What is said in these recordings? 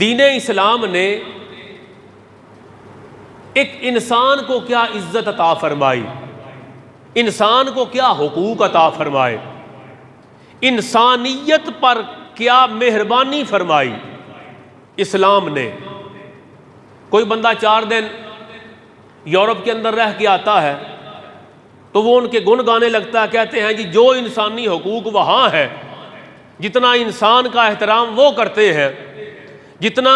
دین اسلام نے ایک انسان کو کیا عزت عطا فرمائی، انسان کو کیا حقوق عطا فرمائے، انسانیت پر کیا مہربانی فرمائی اسلام نے۔ کوئی بندہ 4 دن یورپ کے اندر رہ کے آتا ہے تو وہ ان کے گن گانے لگتا ہے، کہتے ہیں جی جو انسانی حقوق وہاں ہے، جتنا انسان کا احترام وہ کرتے ہیں، جتنا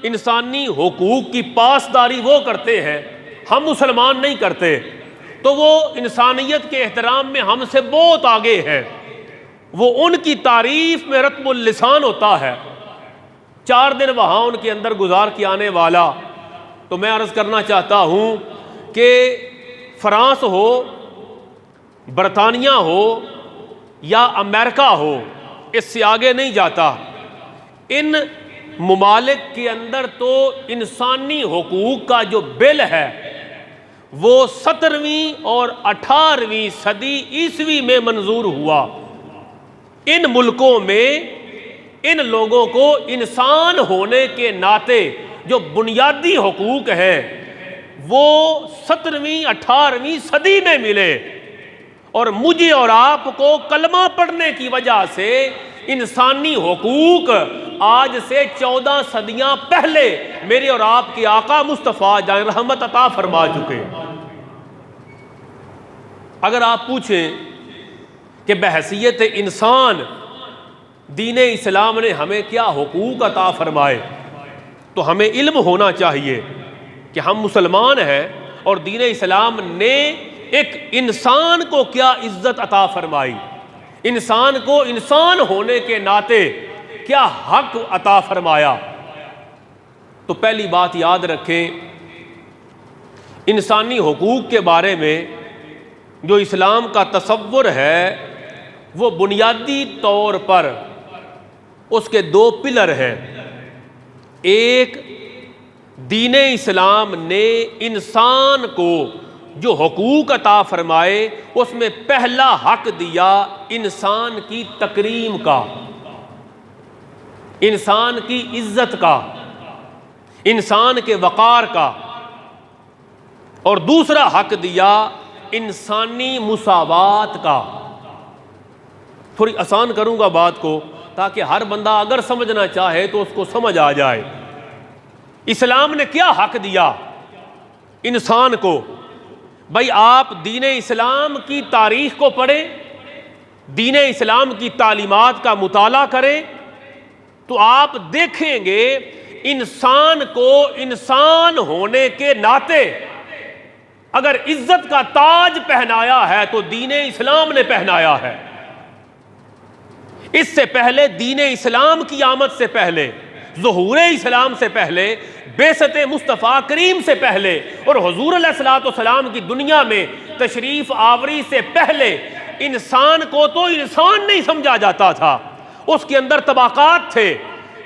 انسانی حقوق کی پاسداری وہ کرتے ہیں، ہم مسلمان نہیں کرتے، تو وہ انسانیت کے احترام میں ہم سے بہت آگے ہے، وہ ان کی تعریف میں رطب اللسان ہوتا ہے۔ 4 دن وہاں ان کے اندر گزار کے آنے والا، تو میں عرض کرنا چاہتا ہوں کہ فرانس ہو، برطانیہ ہو یا امریکہ ہو، اس سے آگے نہیں جاتا۔ ان ممالک کے اندر تو انسانی حقوق کا جو بل ہے وہ 17ویں اور 18ویں صدی عیسوی میں منظور ہوا۔ ان ملکوں میں ان لوگوں کو انسان ہونے کے ناطے جو بنیادی حقوق ہیں وہ 17ویں 18ویں صدی میں ملے، اور مجھے اور آپ کو کلمہ پڑھنے کی وجہ سے انسانی حقوق آج سے 14 صدیاں پہلے میرے اور آپ کے آقا مصطفیٰ جان رحمت عطا فرما چکے۔ اگر آپ پوچھیں کہ بحیثیت انسان دین اسلام نے ہمیں کیا حقوق عطا فرمائے، تو ہمیں علم ہونا چاہیے کہ ہم مسلمان ہیں اور دین اسلام نے ایک انسان کو کیا عزت عطا فرمائی، انسان کو انسان ہونے کے ناطے کیا حق عطا فرمایا۔ تو پہلی بات یاد رکھیں، انسانی حقوق کے بارے میں جو اسلام کا تصور ہے وہ بنیادی طور پر اس کے 2 پلر ہیں۔ ایک، دین اسلام نے انسان کو جو حقوق عطا فرمائے اس میں پہلا حق دیا انسان کی تکریم کا، انسان کی عزت کا، انسان کے وقار کا، اور دوسرا حق دیا انسانی مساوات کا۔ تھوڑی آسان کروں گا بات کو تاکہ ہر بندہ اگر سمجھنا چاہے تو اس کو سمجھ آ جائے۔ اسلام نے کیا حق دیا انسان کو؟ بھائی آپ دین اسلام کی تاریخ کو پڑھیں، دین اسلام کی تعلیمات کا مطالعہ کریں تو آپ دیکھیں گے انسان کو انسان ہونے کے ناطے اگر عزت کا تاج پہنایا ہے تو دین اسلام نے پہنایا ہے۔ اس سے پہلے دین اسلام کی آمد سے پہلے، ظہور اسلام سے پہلے، بعثت مصطفیٰ کریم سے پہلے اور حضور علیہ الصلوۃ والسلام کی دنیا میں تشریف آوری سے پہلے انسان کو تو انسان نہیں سمجھا جاتا تھا، اس کے اندر طبقات تھے۔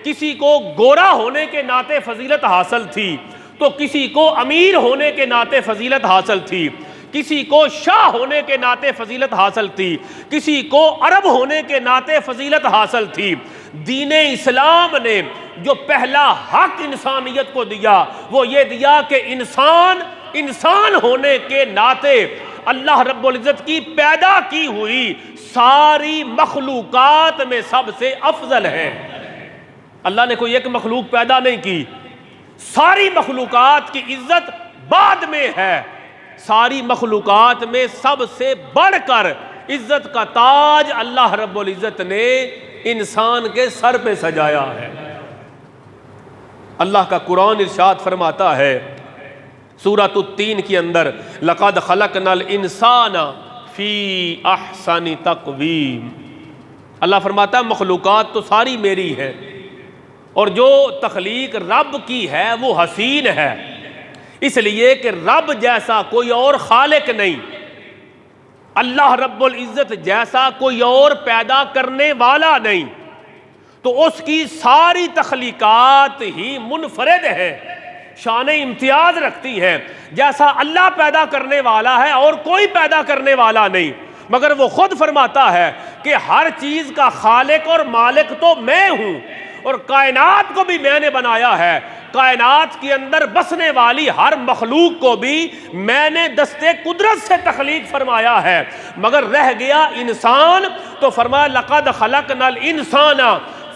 کسی کو گورا ہونے کے ناطے فضیلت حاصل تھی تو کسی کو امیر ہونے کے ناطے فضیلت حاصل تھی، کسی کو شاہ ہونے کے ناطے فضیلت حاصل تھی، کسی کو عرب ہونے کے ناطے فضیلت حاصل تھی۔ دین اسلام نے جو پہلا حق انسانیت کو دیا وہ یہ دیا کہ انسان ہونے کے ناطے اللہ رب العزت کی پیدا کی ہوئی ساری مخلوقات میں سب سے افضل ہے۔ اللہ نے کوئی ایک مخلوق پیدا نہیں کی، ساری مخلوقات کی عزت بعد میں ہے۔ ساری مخلوقات میں سب سے بڑھ کر عزت کا تاج اللہ رب العزت نے انسان کے سر پہ سجایا ہے۔ اللہ کا قرآن ارشاد فرماتا ہے سورۃ التین کے اندر، لَقَدْ خَلَقْنَا الْإِنسَانَ فِي أَحْسَنِ تَقْوِيمٍ۔ اللہ فرماتا ہے مخلوقات تو ساری میری ہے اور جو تخلیق رب کی ہے وہ حسین ہے، اس لیے کہ رب جیسا کوئی اور خالق نہیں، اللہ رب العزت جیسا کوئی اور پیدا کرنے والا نہیں، تو اس کی ساری تخلیقات ہی منفرد ہے، شان امتیاز رکھتی ہیں۔ جیسا اللہ پیدا کرنے والا ہے اور کوئی پیدا کرنے والا نہیں، مگر وہ خود فرماتا ہے کہ ہر چیز کا خالق اور مالک تو میں ہوں، اور کائنات کو بھی میں نے بنایا ہے، کائنات کے اندر بسنے والی ہر مخلوق کو بھی میں نے دستے قدرت سے تخلیق فرمایا ہے، مگر رہ گیا انسان تو فرمایا لقد خلقنا الانسان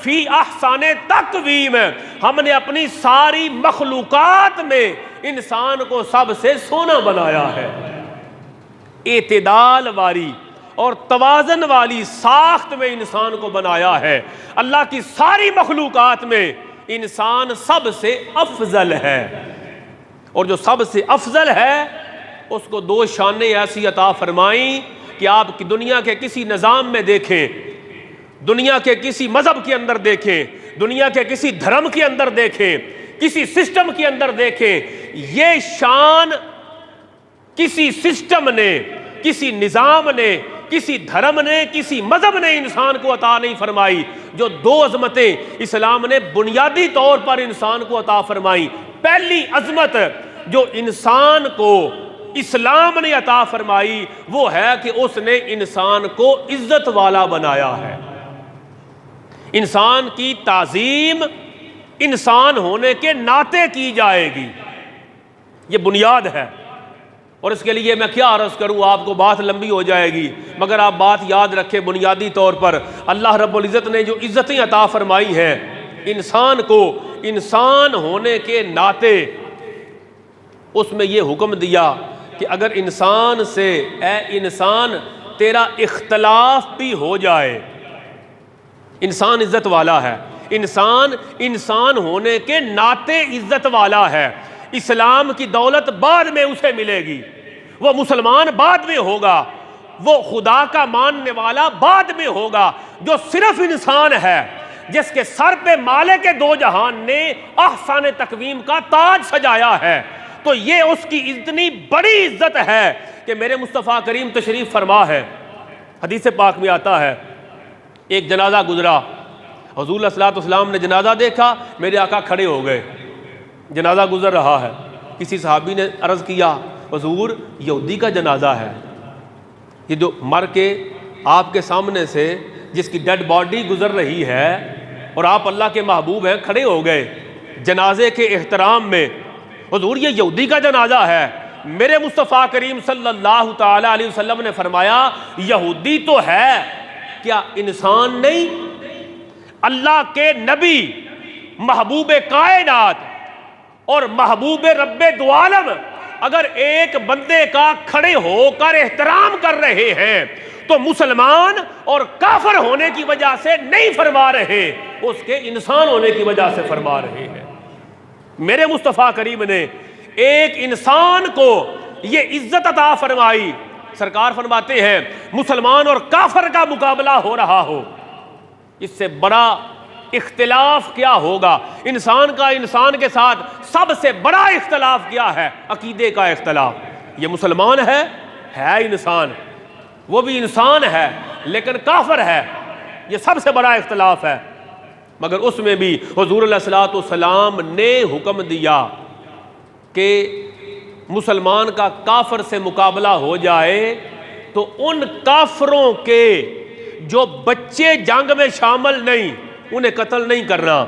فی احسن تقویم، ہم نے اپنی ساری مخلوقات میں انسان کو سب سے سونا بنایا ہے، اعتدال والی اور توازن والی ساخت میں انسان کو بنایا ہے۔ اللہ کی ساری مخلوقات میں انسان سب سے افضل ہے، اور جو سب سے افضل ہے اس کو دو شانیں ایسی عطا فرمائیں کہ آپ کی دنیا کے کسی نظام میں دیکھیں، دنیا کے کسی مذہب کے اندر دیکھیں، دنیا کے کسی دھرم کے اندر دیکھیں، کسی سسٹم کے اندر دیکھیں، یہ شان کسی سسٹم نے، کسی نظام نے، کسی دھرم نے، کسی مذہب نے انسان کو عطا نہیں فرمائی۔ جو دو عظمتیں اسلام نے بنیادی طور پر انسان کو عطا فرمائی، پہلی عظمت جو انسان کو اسلام نے عطا فرمائی وہ ہے کہ اس نے انسان کو عزت والا بنایا ہے۔ انسان کی تعظیم انسان ہونے کے ناطے کی جائے گی، یہ بنیاد ہے۔ اور اس کے لیے میں کیا عرض کروں، آپ کو بات لمبی ہو جائے گی، مگر آپ بات یاد رکھیں، بنیادی طور پر اللہ رب العزت نے جو عزتیں عطا فرمائی ہیں انسان کو انسان ہونے کے ناطے، اس میں یہ حکم دیا کہ اگر انسان سے اے انسان تیرا اختلاف بھی ہو جائے، انسان عزت والا ہے، انسان ہونے کے ناطے عزت والا ہے، اسلام کی دولت بعد میں اسے ملے گی، وہ مسلمان بعد میں ہوگا، وہ خدا کا ماننے والا بعد میں ہوگا، جو صرف انسان ہے، جس کے سر پہ مالک دو جہان نے احسان تقویم کا تاج سجایا ہے، تو یہ اس کی اتنی بڑی عزت ہے کہ میرے مصطفیٰ کریم تشریف فرما ہے، حدیث پاک میں آتا ہے ایک جنازہ گزرا، حضور علیہ الصلوۃ والسلام نے جنازہ دیکھا، میرے آقا کھڑے ہو گئے، جنازہ گزر رہا ہے، کسی صحابی نے عرض کیا حضور یہودی کا جنازہ ہے، یہ جو مر کے آپ کے سامنے سے جس کی ڈیڈ باڈی گزر رہی ہے اور آپ اللہ کے محبوب ہیں، کھڑے ہو گئے جنازے کے احترام میں، حضور یہ یہودی کا جنازہ ہے۔ میرے مصطفیٰ کریم صلی اللہ تعالی علیہ وسلم نے فرمایا یہودی تو ہے، کیا انسان نہیں؟ اللہ کے نبی، محبوب کائنات اور محبوب رب دو عالم اگر ایک بندے کا کھڑے ہو کر احترام کر رہے ہیں تو مسلمان اور کافر ہونے کی وجہ سے نہیں فرما رہے، اس کے انسان ہونے کی وجہ سے فرما رہے ہیں۔ میرے مصطفیٰ کریم نے ایک انسان کو یہ عزت عطا فرمائی، سرکار فرماتے ہیں مسلمان اور کافر کا مقابلہ ہو رہا ہو، اس سے بڑا اختلاف کیا ہوگا؟ انسان کا انسان کے ساتھ سب سے بڑا اختلاف کیا ہے؟ عقیدے کا اختلاف۔ یہ مسلمان ہے انسان، وہ بھی انسان ہے لیکن کافر ہے، یہ سب سے بڑا اختلاف ہے، مگر اس میں بھی حضور علیہ الصلوۃ والسلام نے حکم دیا کہ مسلمان کا کافر سے مقابلہ ہو جائے تو ان کافروں کے جو بچے جنگ میں شامل نہیں انہیں قتل نہیں کرنا،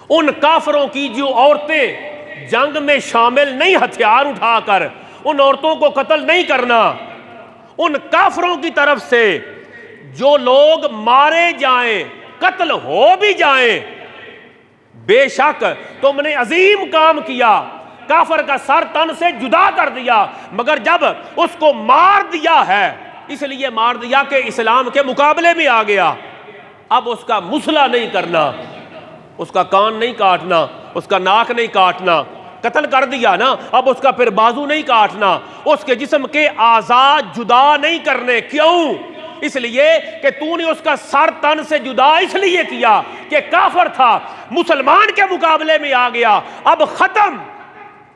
ان کافروں کی جو عورتیں جنگ میں شامل نہیں ہتھیار اٹھا کر ان عورتوں کو قتل نہیں کرنا، ان کافروں کی طرف سے جو لوگ مارے جائیں، قتل ہو بھی جائیں، بے شک تم نے عظیم کام کیا، کافر کا سر تن سے جدا کر دیا، مگر جب اس کو مار دیا ہے اس لیے مار دیا کہ اسلام کے مقابلے میں آ گیا، اب اس کا مسئلہ نہیں کرنا، اس کا کان نہیں کاٹنا، اس کا ناک نہیں کاٹنا، قتل کر دیا نا، اب اس کا پھر بازو نہیں کاٹنا، اس کے جسم کے اعضاء جدا نہیں کرنے۔ کیوں؟ اس لیے کہ تو نے اس کا سر تن سے جدا اس لیے کیا کہ کافر تھا، مسلمان کے مقابلے میں آ گیا، اب ختم،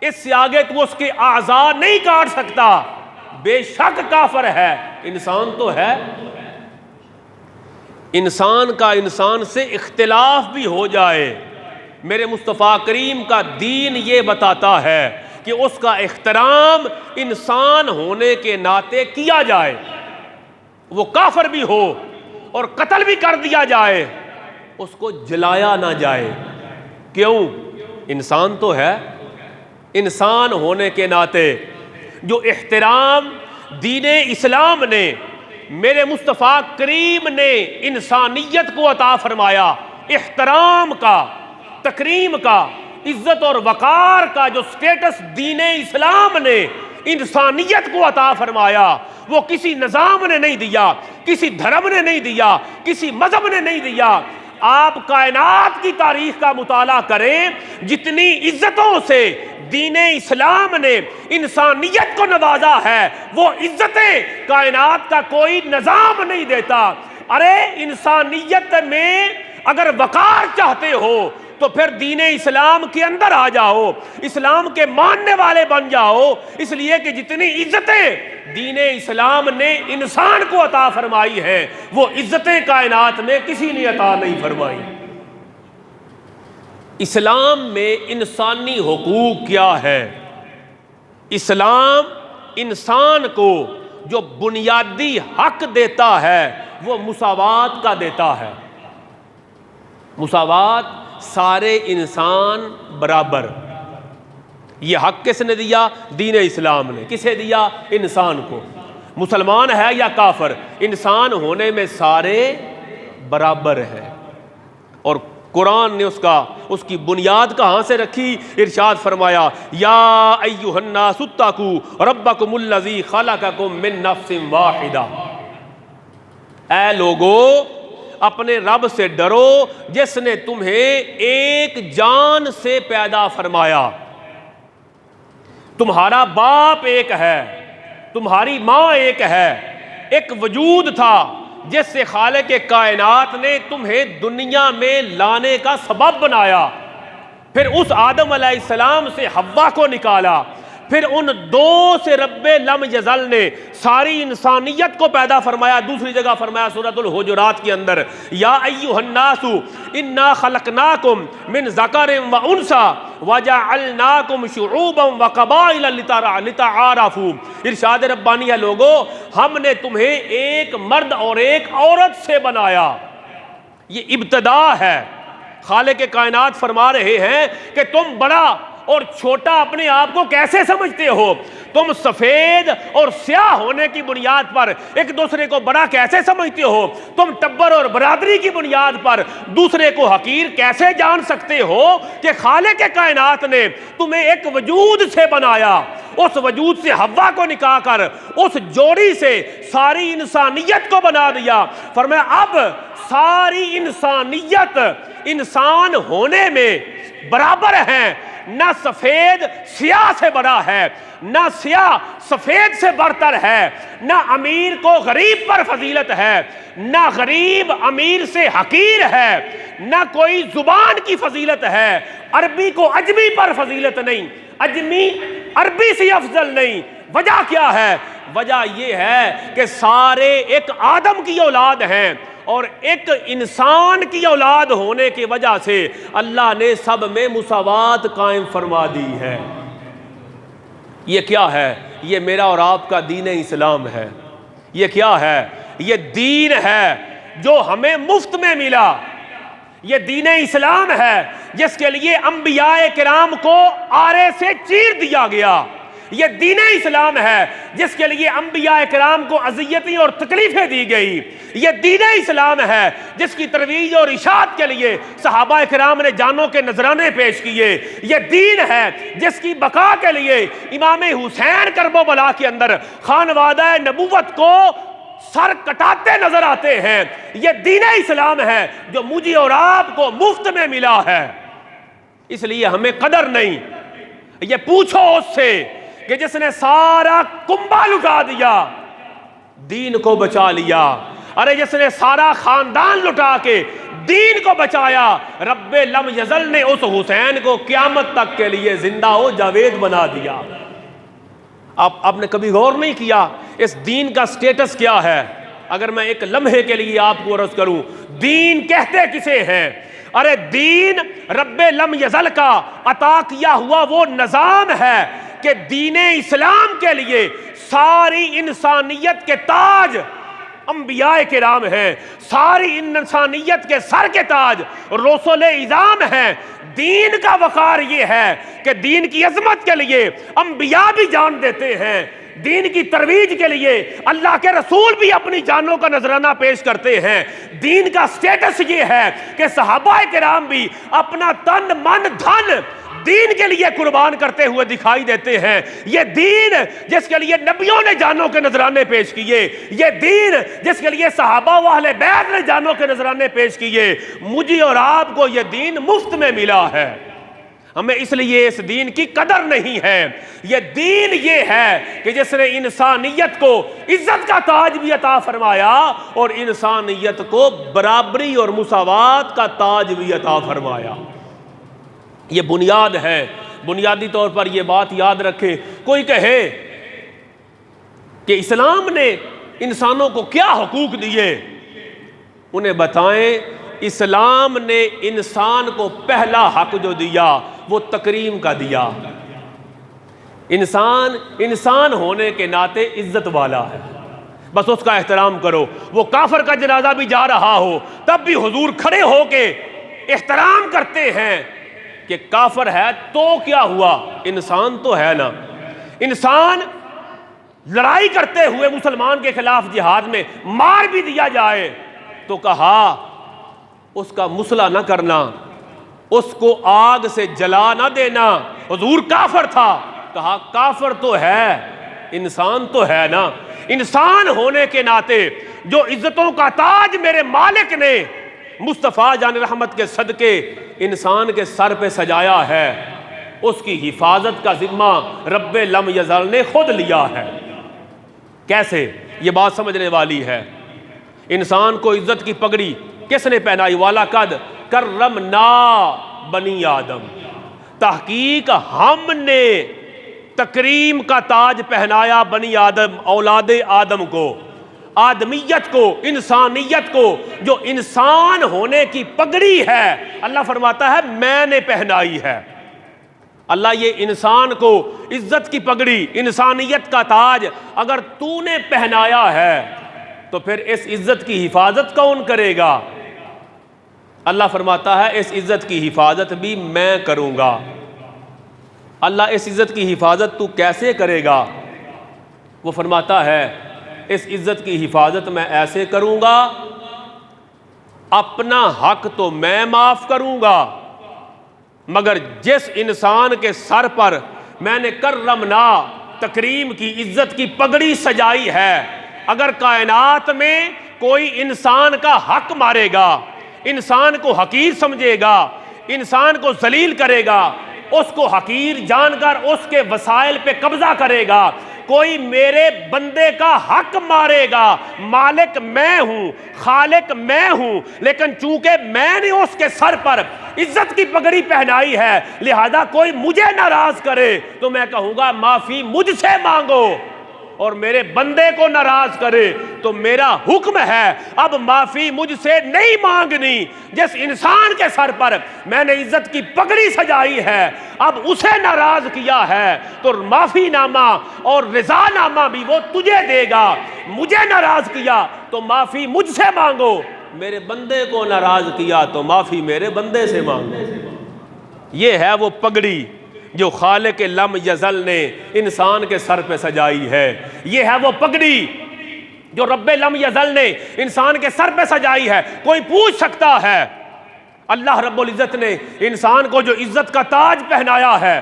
اس سے آگے تو اس کے اعضاء نہیں کاٹ سکتا، بے شک کافر ہے، انسان تو ہے۔ انسان کا انسان سے اختلاف بھی ہو جائے، میرے مصطفیٰ کریم کا دین یہ بتاتا ہے کہ اس کا احترام انسان ہونے کے ناطے کیا جائے، وہ کافر بھی ہو اور قتل بھی کر دیا جائے، اس کو جلایا نہ جائے۔ کیوں؟ انسان تو ہے، انسان ہونے کے ناطے جو احترام دین اسلام نے، میرے مصطفیٰ کریم نے انسانیت کو عطا فرمایا، احترام کا، تکریم کا، عزت اور وقار کا جو سٹیٹس دین اسلام نے انسانیت کو عطا فرمایا، وہ کسی نظام نے نہیں دیا، کسی دھرم نے نہیں دیا، کسی مذہب نے نہیں دیا۔ آپ کائنات کی تاریخ کا مطالعہ کریں، جتنی عزتوں سے دین اسلام نے انسانیت کو نوازا ہے، وہ عزتیں کائنات کا کوئی نظام نہیں دیتا۔ ارے انسانیت میں اگر وقار چاہتے ہو تو پھر دین اسلام کے اندر آ جاؤ، اسلام کے ماننے والے بن جاؤ، اس لیے کہ جتنی عزتیں دین اسلام نے انسان کو عطا فرمائی ہیں، وہ عزتیں کائنات میں کسی نے عطا نہیں فرمائی۔ اسلام میں انسانی حقوق کیا ہے؟ اسلام انسان کو جو بنیادی حق دیتا ہے وہ مساوات کا دیتا ہے۔ مساوات، سارے انسان برابر۔ یہ حق کس نے دیا؟ دین اسلام نے۔ کسے دیا؟ انسان کو۔ مسلمان ہے یا کافر، انسان ہونے میں سارے برابر ہیں۔ اور قرآن نے اس کی بنیاد کہاں سے رکھی؟ ارشاد فرمایا، یا ایھا الناس اتقوا ربکم الذی خلقکم من نفس واحدہ، اے لوگو اپنے رب سے ڈرو جس نے تمہیں ایک جان سے پیدا فرمایا۔ تمہارا باپ ایک ہے، تمہاری ماں ایک ہے، ایک وجود تھا جس سے خالق کائنات نے تمہیں دنیا میں لانے کا سبب بنایا، پھر اس آدم علیہ السلام سے حوا کو نکالا، پھر ان دو سے رب لم یزل نے ساری انسانیت کو پیدا فرمایا۔ دوسری جگہ فرمایا سورۃ الحجرات کے اندر، یا ایھا الناس انا خلقناکم من ذکر و انثی وجعلناکم شعوبا وقبائل لتعارفوا۔ ارشاد ربانی ہے، لوگو ہم نے تمہیں ایک مرد اور ایک عورت سے بنایا۔ یہ ابتدا ہے۔ خالق کائنات فرما رہے ہیں کہ تم بڑا اور چھوٹا اپنے آپ کو کیسے سمجھتے ہو؟ تم سفید اور سیاہ ہونے کی بنیاد پر ایک دوسرے کو بڑا کیسے سمجھتے ہو؟ تم ٹبر اور برادری کی بنیاد پر دوسرے کو حقیر کیسے جان سکتے ہو کہ خالق کائنات نے تمہیں ایک وجود سے بنایا، اس وجود سے حوا کو نکال کر اس جوڑی سے ساری انسانیت کو بنا دیا۔ فرمایا اب ساری انسانیت انسان ہونے میں برابر ہیں، نہ سفید سیاہ سے بڑا ہے، نہ سیاہ سفید سے برتر ہے، نہ امیر کو غریب پر فضیلت ہے، نہ غریب امیر سے حقیر ہے، نہ کوئی زبان کی فضیلت ہے، عربی کو اجمی پر فضیلت نہیں، اجمی عربی سے افضل نہیں۔ وجہ کیا ہے؟ وجہ یہ ہے کہ سارے ایک آدم کی اولاد ہیں، اور ایک انسان کی اولاد ہونے کی وجہ سے اللہ نے سب میں مساوات قائم فرما دی ہے۔ یہ کیا ہے؟ یہ میرا اور آپ کا دین اسلام ہے۔ یہ کیا ہے؟ یہ دین ہے جو ہمیں مفت میں ملا۔ یہ دین اسلام ہے جس کے لیے انبیاء کرام کو آرے سے چیر دیا گیا۔ یہ دین اسلام ہے جس کے لیے انبیاء کرام کو اذیتیں اور تکلیفیں دی گئی۔ یہ دین اسلام ہے جس کی ترویج اور اشاعت کے لیے صحابہ کرام نے جانوں کے نذرانے پیش کیے۔ یہ دین ہے جس کی بقا کے لیے امام حسین کرب و بلا کے اندر خانوادہ نبوت کو سر کٹاتے نظر آتے ہیں۔ یہ دین اسلام ہے جو مجھے اور آپ کو مفت میں ملا ہے، اس لیے ہمیں قدر نہیں۔ یہ پوچھو اس سے کہ جس نے سارا کنبہ لٹا دیا دین کو بچا لیا، ارے جس نے سارا خاندان لٹا کے دین کو بچایا، رب لم یزل نے اس حسین کو قیامت تک کے لیے زندہ و جاوید بنا دیا۔ آپ نے کبھی غور نہیں کیا اس دین کا سٹیٹس کیا ہے؟ اگر میں ایک لمحے کے لیے آپ کو عرض کروں، دین کہتے کسے ہیں؟ ارے دین رب لم یزل کا عطا کیا ہوا وہ نظام ہے کہ دین اسلام کے لیے ساری انسانیت کے تاج انبیاء کرام ہیں، ساری انسانیت کے سر کے تاج رسول اعظام ہیں۔ دین کا وقار یہ ہے کہ دین کی عظمت کے لیے انبیاء بھی جان دیتے ہیں، دین کی ترویج کے لیے اللہ کے رسول بھی اپنی جانوں کا نذرانہ پیش کرتے ہیں۔ دین کا سٹیٹس یہ ہے کہ صحابہ کرام بھی اپنا تن من دھن دین کے لیے قربان کرتے ہوئے دکھائی دیتے ہیں۔ یہ دین جس کے لیے نبیوں نے جانوں کے نذرانے پیش کیے، یہ دین جس کے لیے صحابہ و اہل بیت نے جانوں کے نذرانے پیش کیے، مجھے اور آپ کو یہ دین مفت میں ملا ہے۔ ہمیں اس لیے اس دین کی قدر نہیں ہے۔ یہ دین یہ ہے کہ جس نے انسانیت کو عزت کا تاج بھی عطا فرمایا اور انسانیت کو برابری اور مساوات کا تاج بھی عطا فرمایا۔ یہ بنیاد ہے۔ بنیادی طور پر یہ بات یاد رکھیں، کوئی کہے کہ اسلام نے انسانوں کو کیا حقوق دیے، انہیں بتائیں اسلام نے انسان کو پہلا حق جو دیا وہ تکریم کا دیا۔ انسان ہونے کے ناطے عزت والا ہے، بس اس کا احترام کرو۔ وہ کافر کا جنازہ بھی جا رہا ہو تب بھی حضور کھڑے ہو کے احترام کرتے ہیں کہ کافر ہے تو کیا ہوا، انسان تو ہے نا۔ انسان لڑائی کرتے ہوئے مسلمان کے خلاف جہاد میں مار بھی دیا جائے تو کہا اس کا مسئلہ نہ کرنا، اس کو آگ سے جلا نہ دینا۔ حضور کافر تھا، کہا کافر تو ہے، انسان تو ہے نا۔ انسان ہونے کے ناطے جو عزتوں کا تاج میرے مالک نے مصطفیٰ جان رحمت کے صدقے انسان کے سر پہ سجایا ہے، اس کی حفاظت کا ذمہ رب لم یزل نے خود لیا ہے۔ کیسے؟ یہ بات سمجھنے والی ہے۔ انسان کو عزت کی پگڑی کس نے پہنائی؟ وَلَقَدْ كَرَّمْنَا بنی آدم، تحقیق ہم نے تکریم کا تاج پہنایا بنی آدم، اولاد آدم کو، آدمیت کو، انسانیت کو۔ جو انسان ہونے کی پگڑی ہے اللہ فرماتا ہے میں نے پہنائی ہے۔ اللہ یہ انسان کو عزت کی پگڑی، انسانیت کا تاج اگر تو نے پہنایا ہے تو پھر اس عزت کی حفاظت کون کرے گا؟ اللہ فرماتا ہے اس عزت کی حفاظت بھی میں کروں گا۔ اللہ اس عزت کی حفاظت تو کیسے کرے گا؟ وہ فرماتا ہے اس عزت کی حفاظت میں ایسے کروں گا، اپنا حق تو میں معاف کروں گا، مگر جس انسان کے سر پر میں نے کرمنا تکریم کی عزت کی پگڑی سجائی ہے، اگر کائنات میں کوئی انسان کا حق مارے گا، انسان کو حقیر سمجھے گا، انسان کو ذلیل کرے گا، اس کو حقیر جان کر اس کے وسائل پہ قبضہ کرے گا، کوئی میرے بندے کا حق مارے گا، مالک میں ہوں، خالق میں ہوں، لیکن چونکہ میں نے اس کے سر پر عزت کی پگڑی پہنائی ہے لہذا کوئی مجھے ناراض کرے تو میں کہوں گا معافی مجھ سے مانگو، اور میرے بندے کو ناراض کرے تو میرا حکم ہے اب معافی مجھ سے نہیں مانگنی۔ جس انسان کے سر پر میں نے عزت کی پگڑی سجائی ہے اب اسے ناراض کیا ہے تو معافی نامہ اور رضا نامہ بھی وہ تجھے دے گا۔ مجھے ناراض کیا تو معافی مجھ سے مانگو، میرے بندے کو ناراض کیا تو معافی میرے بندے سے مانگو۔ یہ ہے وہ پگڑی جو خالق لم یزل نے انسان کے سر پہ سجائی ہے۔ یہ ہے وہ پگڑی جو رب لم یزل نے انسان کے سر پہ سجائی ہے۔ کوئی پوچھ سکتا ہے اللہ رب العزت نے انسان کو جو عزت کا تاج پہنایا ہے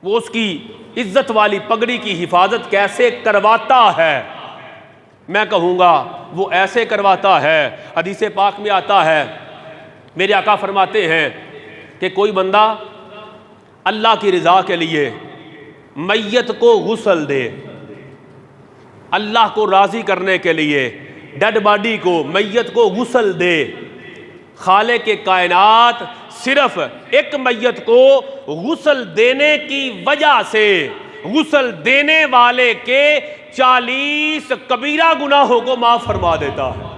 وہ اس کی عزت والی پگڑی کی حفاظت کیسے کرواتا ہے؟ میں کہوں گا وہ ایسے کرواتا ہے، حدیث پاک میں آتا ہے، میرے آقا فرماتے ہیں کہ کوئی بندہ اللہ کی رضا کے لیے میت کو غسل دے، اللہ کو راضی کرنے کے لیے ڈیڈ باڈی کو، میت کو غسل دے، خالق کائنات صرف ایک میت کو غسل دینے کی وجہ سے غسل دینے والے کے 40 کبیرہ گناہوں کو معاف فرما دیتا ہے۔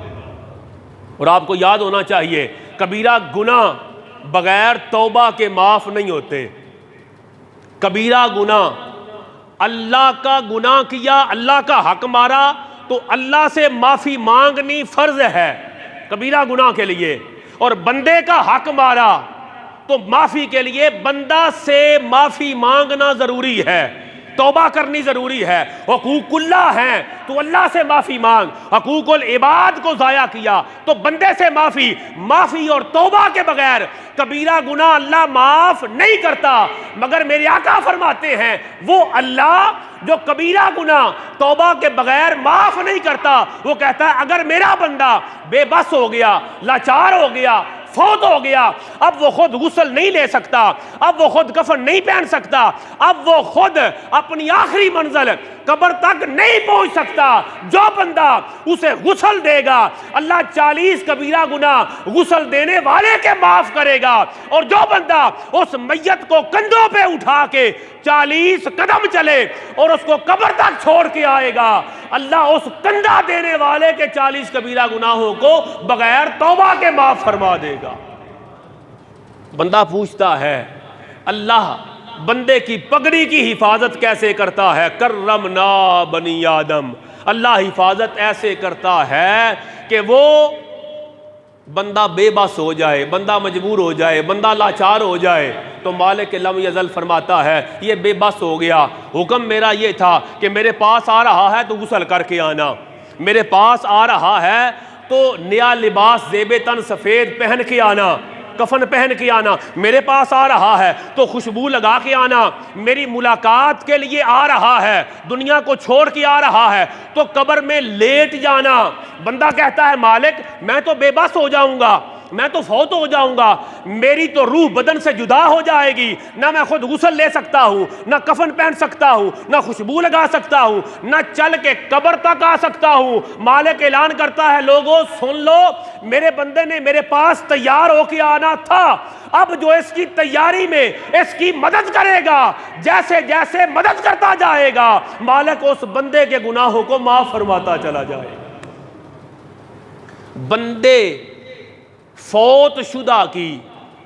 اور آپ کو یاد ہونا چاہیے کبیرہ گناہ بغیر توبہ کے معاف نہیں ہوتے۔ کبیرہ گناہ، اللہ کا گناہ کیا، اللہ کا حق مارا، تو اللہ سے معافی مانگنی فرض ہے کبیرہ گناہ کے لیے، اور بندے کا حق مارا تو معافی کے لیے بندہ سے معافی مانگنا ضروری ہے، توبہ کرنی ضروری ہے۔ حقوق اللہ ہیں تو اللہ سے معافی مانگ، حقوق العباد کو ضائع کیا تو بندے سے معافی اور توبہ کے بغیر کبیرہ گناہ اللہ معاف نہیں کرتا۔ مگر میرے آقا فرماتے ہیں وہ اللہ جو کبیرہ گناہ توبہ کے بغیر معاف نہیں کرتا، وہ کہتا ہے اگر میرا بندہ بے بس ہو گیا، لاچار ہو گیا، فوت ہو گیا، اب وہ خود غسل نہیں لے سکتا، اب وہ خود کفن نہیں پہن سکتا، اب وہ خود اپنی آخری منزل قبر تک نہیں پہنچ سکتا، جو بندہ اسے غسل دے گا اللہ 40 کبیرہ گناہ غسل دینے والے کے معاف کرے گا، اور جو بندہ اس میت کو کندھوں پہ اٹھا کے 40 قدم چلے اور اس کو قبر تک چھوڑ کے آئے گا، اللہ اس کندھا دینے والے کے 40 کبیرہ گناہوں کو بغیر توبہ کے معاف فرما دے گا۔ بندہ پوچھتا ہے اللہ بندے کی پگڑی کی حفاظت کیسے کرتا ہے؟ کرمنا بنی آدم، اللہ حفاظت ایسے کرتا ہے کہ وہ بندہ بے بس ہو جائے، بندہ مجبور ہو جائے، بندہ لاچار ہو جائے تو مالک لم یزل فرماتا ہے یہ بے بس ہو گیا، حکم میرا یہ تھا کہ میرے پاس آ رہا ہے تو غسل کر کے آنا، میرے پاس آ رہا ہے تو نیا لباس زیب تن سفید پہن کے آنا، کفن پہن کے آنا، میرے پاس آ رہا ہے تو خوشبو لگا کے آنا، میری ملاقات کے لیے آ رہا ہے، دنیا کو چھوڑ کے آ رہا ہے تو قبر میں لیٹ جانا۔ بندہ کہتا ہے مالک میں تو بے بس ہو جاؤں گا، میں تو فوت ہو جاؤں گا، میری تو روح بدن سے جدا ہو جائے گی، نہ میں خود غسل لے سکتا ہوں، نہ کفن پہن سکتا ہوں، نہ خوشبو لگا سکتا ہوں، نہ چل کے قبر تک آ سکتا ہوں۔ مالک اعلان کرتا ہے لوگوں سن لو، میرے بندے نے میرے پاس تیار ہو کے آنا تھا، اب جو اس کی تیاری میں اس کی مدد کرے گا، جیسے جیسے مدد کرتا جائے گا مالک اس بندے کے گناہوں کو معاف فرماتا چلا جائے گا۔ بندے فوت شدہ کی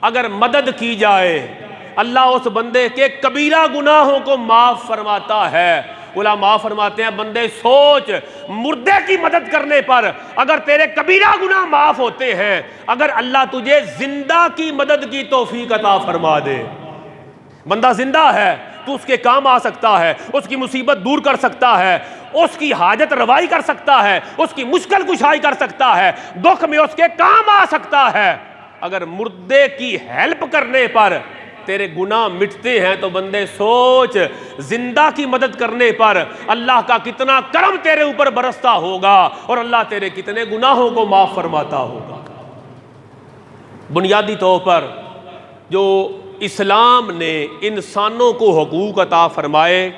اگر مدد کی جائے اللہ اس بندے کے کبیرہ گناہوں کو معاف فرماتا ہے۔ علماء فرماتے ہیں بندے سوچ، مردے کی مدد کرنے پر اگر تیرے کبیرہ گناہ معاف ہوتے ہیں، اگر اللہ تجھے زندہ کی مدد کی توفیق عطا فرما دے، بندہ زندہ ہے تو اس کے کام آ سکتا ہے، اس کی مصیبت دور کر سکتا ہے، اس کی حاجت روائی کر سکتا ہے، اس کی مشکل کشائی کر سکتا ہے، دکھ میں اس کے کام آ سکتا ہے۔ اگر مردے کی ہیلپ کرنے پر تیرے گناہ مٹتے ہیں تو بندے سوچ زندہ کی مدد کرنے پر اللہ کا کتنا کرم تیرے اوپر برستا ہوگا اور اللہ تیرے کتنے گناہوں کو معاف فرماتا ہوگا۔ بنیادی طور پر جو اسلام نے انسانوں کو حقوق عطا فرمائے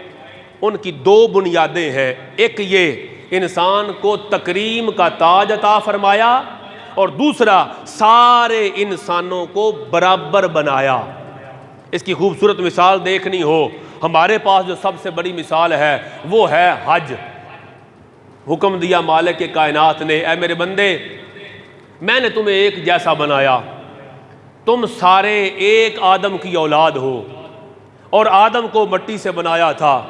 ان کی 2 بنیادیں ہیں، ایک یہ انسان کو تکریم کا تاج عطا فرمایا اور دوسرا سارے انسانوں کو برابر بنایا۔ اس کی خوبصورت مثال دیکھنی ہو ہمارے پاس جو سب سے بڑی مثال ہے وہ ہے حج۔ حکم دیا مالک کائنات نے اے میرے بندے میں نے تمہیں ایک جیسا بنایا، تم سارے ایک آدم کی اولاد ہو اور آدم کو مٹی سے بنایا تھا،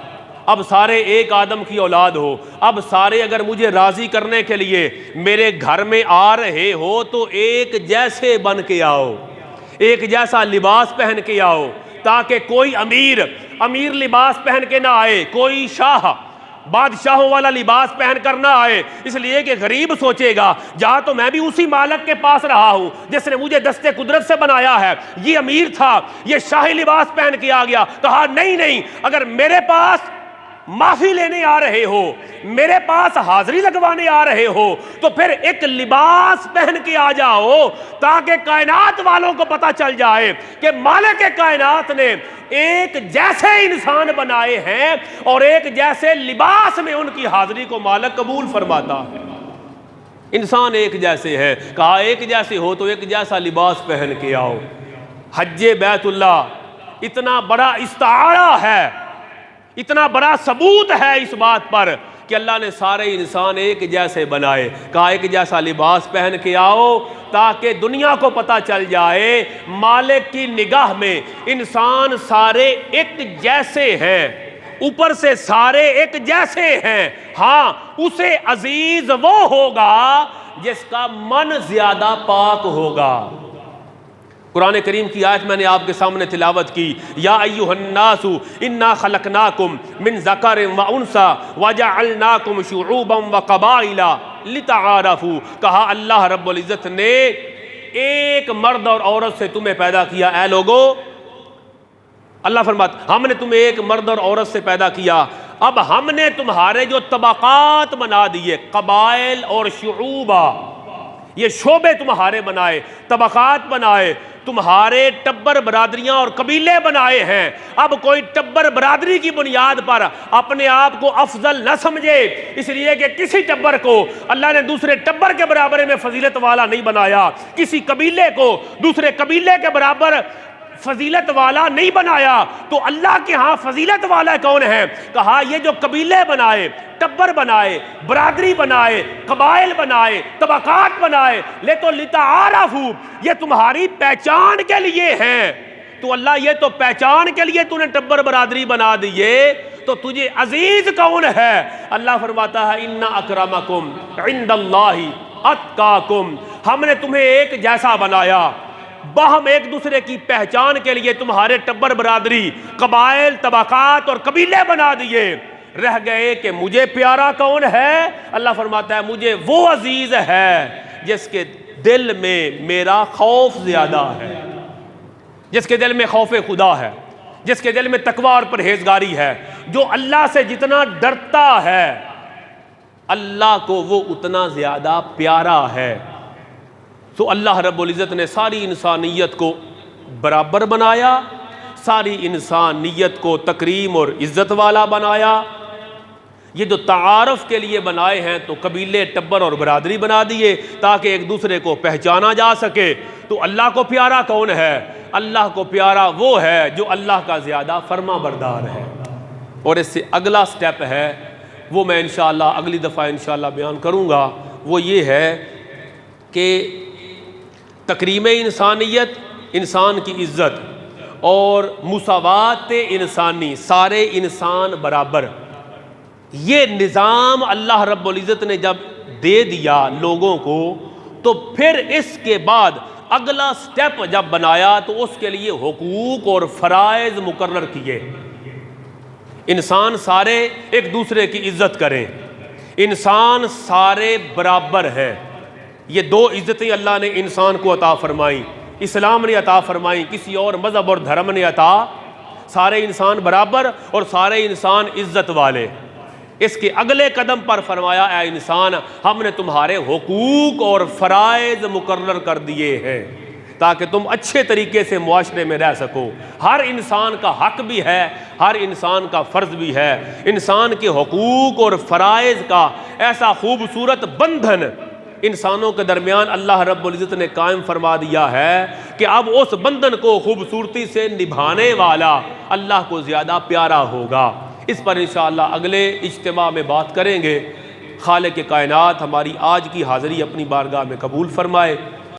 اب سارے ایک آدم کی اولاد ہو، اب سارے اگر مجھے راضی کرنے کے لیے میرے گھر میں آ رہے ہو تو ایک جیسے بن کے آؤ، ایک جیسا لباس پہن کے آؤ، تاکہ کوئی امیر لباس پہن کے نہ آئے، کوئی شاہ بادشاہوں والا لباس پہن کر نہ آئے، اس لیے کہ غریب سوچے گا جہاں تو میں بھی اسی مالک کے پاس رہا ہوں جس نے مجھے دستے قدرت سے بنایا ہے، یہ امیر تھا یہ شاہی لباس پہن کے آ گیا۔ کہا نہیں، اگر میرے پاس معافی لینے آ رہے ہو، میرے پاس حاضری لگوانے آ رہے ہو تو پھر ایک لباس پہن کے آ جاؤ تاکہ کائنات والوں کو پتہ چل جائے کہ مالک کائنات نے ایک جیسے انسان بنائے ہیں اور ایک جیسے لباس میں ان کی حاضری کو مالک قبول فرماتا ہے۔ انسان ایک جیسے ہے، کہا ایک جیسے ہو تو ایک جیسا لباس پہن کے آؤ۔ حج بیت اللہ اتنا بڑا استعارہ ہے، اتنا بڑا ثبوت ہے اس بات پر کہ اللہ نے سارے انسان ایک جیسے بنائے، کہا ایک جیسا لباس پہن کے آؤ تاکہ دنیا کو پتہ چل جائے مالک کی نگاہ میں انسان سارے ایک جیسے ہیں اوپر سے سارے ایک جیسے ہیں، ہاں اسے عزیز وہ ہوگا جس کا من زیادہ پاک ہوگا۔ قرآن کریم کی آیت میں نے آپ کے سامنے تلاوت کی، یا ایھا الناس انا خلقناکم من ذکر و انثی وجعلناکم شعوبا وقبائل لتعارفوا، کہا اللہ رب العزت نے ایک مرد اور عورت سے تمہیں پیدا کیا۔ اے لوگو، اللہ فرماتا ہم نے تمہیں ایک مرد اور عورت سے پیدا کیا، اب ہم نے تمہارے جو طبقات بنا دیے، قبائل اور شعوبہ، یہ شعبے تمہارے بنائے، طبقات بنائے، تمہارے ٹبر برادریاں اور قبیلے بنائے ہیں۔ اب کوئی ٹبر برادری کی بنیاد پر اپنے آپ کو افضل نہ سمجھے، اس لیے کہ کسی ٹبر کو اللہ نے دوسرے ٹبر کے برابر میں فضیلت والا نہیں بنایا، کسی قبیلے کو دوسرے قبیلے کے برابر فضیلت والا نہیں بنایا۔ تو اللہ کے ہاں فضیلت والا کون ہے؟ کہا یہ جو قبیلے بنائے، ٹبر بنائے، برادری بنائے، قبائل بنائے، طبقات بنائے، لے تو لتعارفوا، یہ تمہاری پہچان کے لیے ہیں۔ تو اللہ یہ تو پہچان کے لیے تو نے ٹبر برادری بنا دیے، تو تجھے عزیز کون ہے؟ اللہ فرماتا ہے ان اکرمکم عند اللہ اتقاکم، ہم نے تمہیں ایک جیسا بنایا، باہم ایک دوسرے کی پہچان کے لیے تمہارے ٹبر برادری، قبائل، طبقات اور قبیلے بنا دیے۔ رہ گئے کہ مجھے پیارا کون ہے؟ اللہ فرماتا ہے مجھے وہ عزیز ہے جس کے دل میں میرا خوف زیادہ ہے، جس کے دل میں خوف خدا ہے، جس کے دل میں تقوی اور پرہیزگاری ہے، جو اللہ سے جتنا ڈرتا ہے اللہ کو وہ اتنا زیادہ پیارا ہے۔ تو اللہ رب العزت نے ساری انسانیت کو برابر بنایا، ساری انسانیت کو تکریم اور عزت والا بنایا۔ یہ جو تعارف کے لیے بنائے ہیں تو قبیلے، ٹبر اور برادری بنا دیے تاکہ ایک دوسرے کو پہچانا جا سکے۔ تو اللہ کو پیارا کون ہے؟ اللہ کو پیارا وہ ہے جو اللہ کا زیادہ فرما بردار ہے۔ اور اس سے اگلا سٹیپ ہے، وہ میں انشاءاللہ اگلی دفعہ انشاءاللہ بیان کروں گا، وہ یہ ہے کہ تکریم انسانیت، انسان کی عزت اور مساوات انسانی، سارے انسان برابر، یہ نظام اللہ رب العزت نے جب دے دیا لوگوں کو، تو پھر اس کے بعد اگلا سٹیپ جب بنایا تو اس کے لیے حقوق اور فرائض مقرر کیے۔ انسان سارے ایک دوسرے کی عزت کریں، انسان سارے برابر ہیں۔ یہ دو عزتیں اللہ نے انسان کو عطا فرمائیں، اسلام نے عطا فرمائیں، کسی اور مذہب اور دھرم نے عطا، سارے انسان برابر اور سارے انسان عزت والے۔ اس کے اگلے قدم پر فرمایا اے انسان، ہم نے تمہارے حقوق اور فرائض مقرر کر دیے ہیں تاکہ تم اچھے طریقے سے معاشرے میں رہ سکو۔ ہر انسان کا حق بھی ہے، ہر انسان کا فرض بھی ہے۔ انسان کے حقوق اور فرائض کا ایسا خوبصورت بندھن انسانوں کے درمیان اللہ رب العزت نے قائم فرما دیا ہے کہ اب اس بندھن کو خوبصورتی سے نبھانے والا اللہ کو زیادہ پیارا ہوگا۔ اس پر انشاءاللہ اگلے اجتماع میں بات کریں گے۔ خالق کائنات ہماری آج کی حاضری اپنی بارگاہ میں قبول فرمائے۔